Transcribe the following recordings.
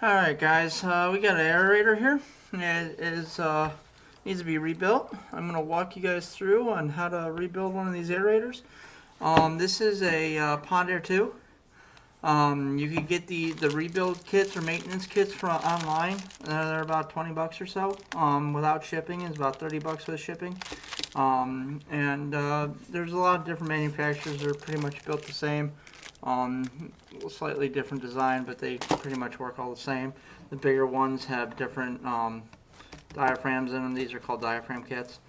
Alright guys, we got an aerator here. Needs to be rebuilt. I'm going to walk you guys through on how to rebuild one of these aerators. This is a Pond Air 2. You can get the rebuild kits or maintenance kits from online. They're about 20 bucks or so. Without shipping, it's about 30 bucks with shipping. There's a lot of different manufacturers. They're pretty much built the same. Slightly different design, but they pretty much work all the same. The bigger ones have different diaphragms in them. These are called diaphragm kits,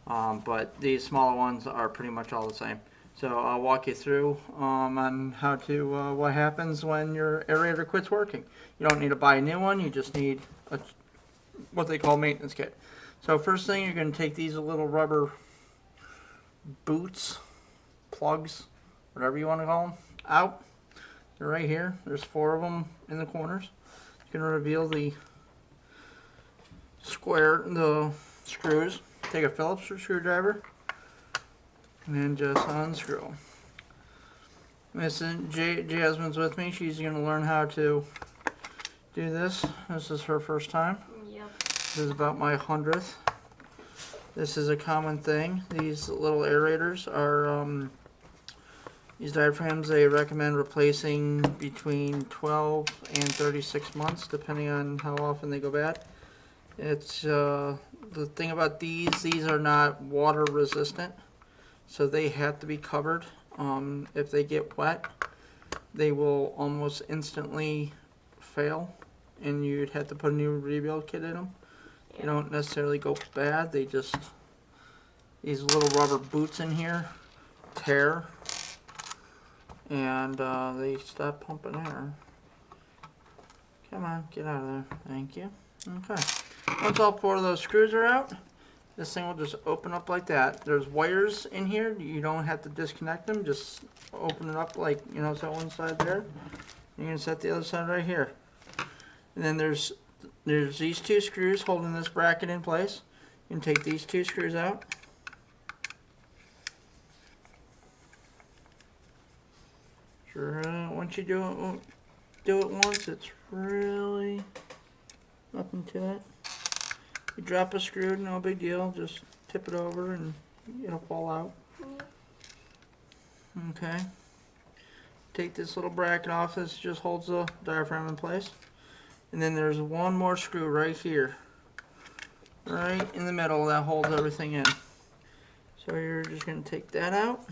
but these smaller ones are pretty much all the same. So I'll walk you through on how to what happens when your aerator quits working. You don't need to buy a new one. You just need what they call maintenance kit. So first thing, you're going to take these little rubber boots, plugs, whatever you want to call them, out. They're right here. There's 4 of them in the corners. You can reveal the screws. Take a Phillips screwdriver and then just unscrew. Miss Jasmine's with me. She's going to learn how to do this. This is her first time. Yep. This is about my 100th. This is a common thing. These little aerators are these diaphragms, they recommend replacing between 12 and 36 months, depending on how often they go bad. It's the thing about these are not water resistant, so they have to be covered. If they get wet, they will almost instantly fail, and you'd have to put a new rebuild kit in them. They don't necessarily go bad. They just, these little rubber boots in here tear, and they stop pumping air. Come on, get out of there. Thank you. Okay. Once all 4 of those screws are out, this thing will just open up like that. There's wires in here. You don't have to disconnect them. Just open it up like, you know, set one side there. You can set the other side right here. And then there's these 2 screws holding this bracket in place. You can take these 2 screws out. Once you do it once, it's really nothing to it. You drop a screw, no big deal. Just tip it over and it'll fall out. Okay. Take this little bracket off. This just holds the diaphragm in place. And then there's one more screw right here, right in the middle, that holds everything in. So you're just going to take that out.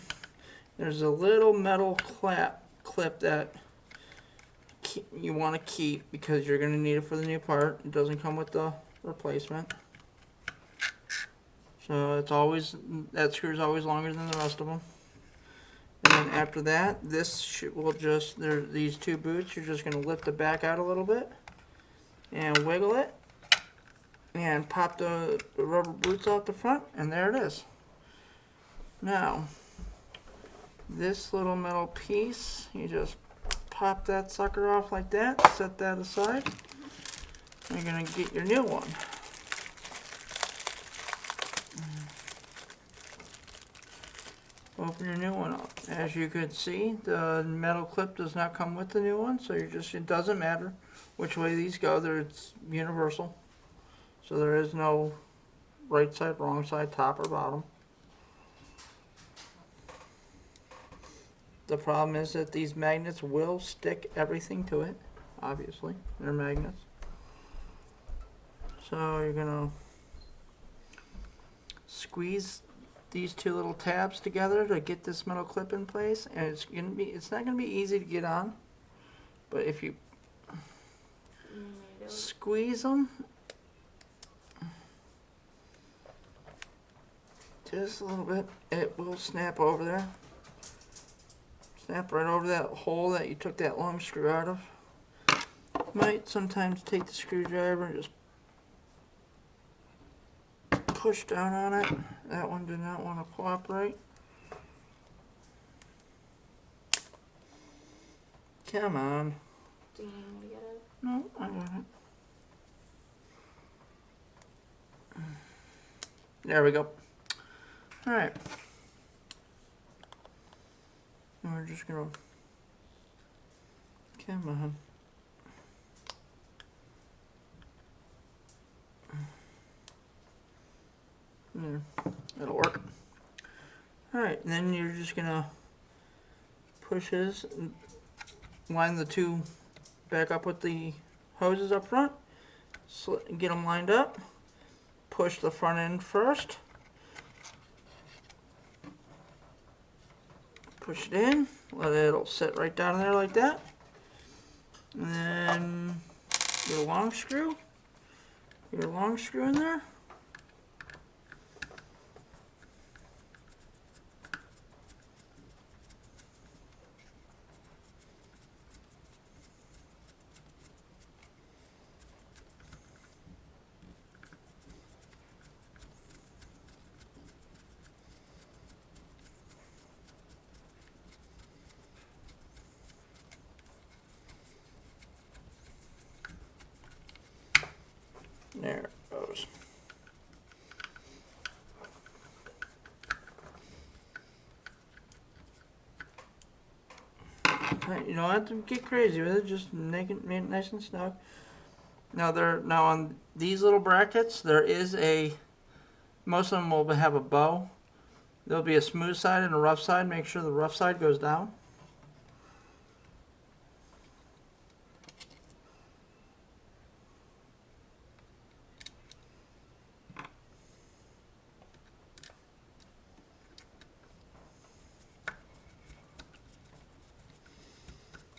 There's a little metal clip that you want to keep because you're going to need it for the new part. It doesn't come with the replacement. So it's always, that screw is always longer than the rest of them. And then after that, this will just, these 2 boots, you're just going to lift the back out a little bit and wiggle it and pop the rubber boots out the front, and there it is. Now, this little metal piece, you just pop that sucker off like that, set that aside. You're going to get your new one. Open your new one up. As you could see, the metal clip does not come with the new one, so it doesn't matter which way these go. It's universal. So there is no right side, wrong side, top or bottom. The problem is that these magnets will stick everything to it. Obviously, they're magnets. So you're gonna squeeze these 2 little tabs together to get this metal clip in place, and it's not gonna be easy to get on, but if you squeeze them just a little bit, it will snap over there. Snap right over that hole that you took that long screw out of. Might sometimes take the screwdriver and just push down on it. That one did not want to cooperate. Come on. Do you need me to get it? No, I got it. There we go. Alright. And we're just going to, come on. It'll work. Alright, and then you're just gonna push his, line the two back up with the hoses up front, get them lined up, push the front end first, push it in, it'll sit right down there like that, and then your long screw in there. There it goes. You don't have to get crazy with it, just make it nice and snug. Now on these little brackets, there is most of them will have a bow. There'll be a smooth side and a rough side. Make sure the rough side goes down.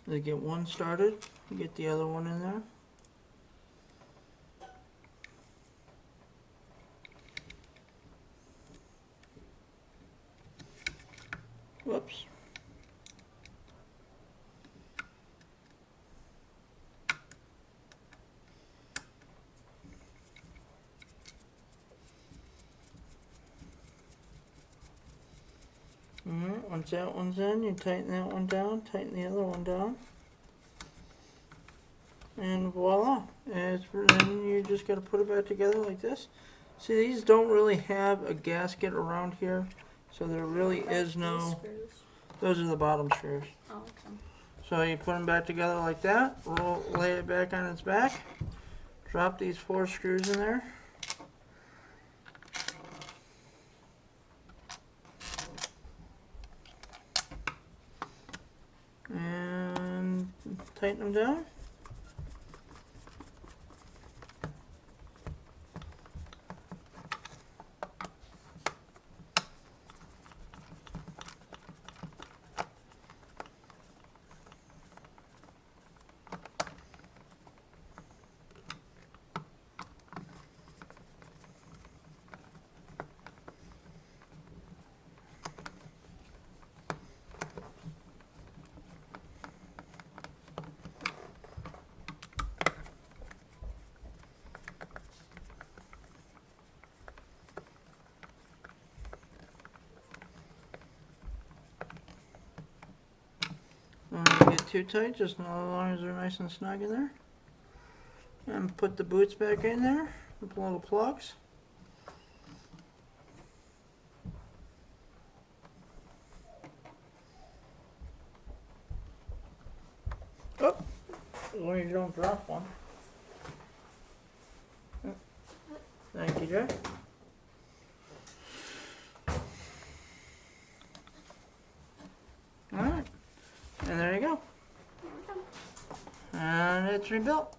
To get one started, get the other one in there. Whoops. Alright, once that one's in, you tighten that one down, tighten the other one down. And voila. Then you just got to put it back together like this. See, these don't really have a gasket around here, so there really is no... Screws. Those are the bottom screws. Oh, okay. So you put them back together like that, lay it back on its back, drop these 4 screws in there. And tighten them down. Don't get too tight, just as long as they're nice and snug in there. And put the boots back in there with the little plugs. Oh, as long as you don't drop one. Thank you, Jay. Alright, and there you go. And it's rebuilt.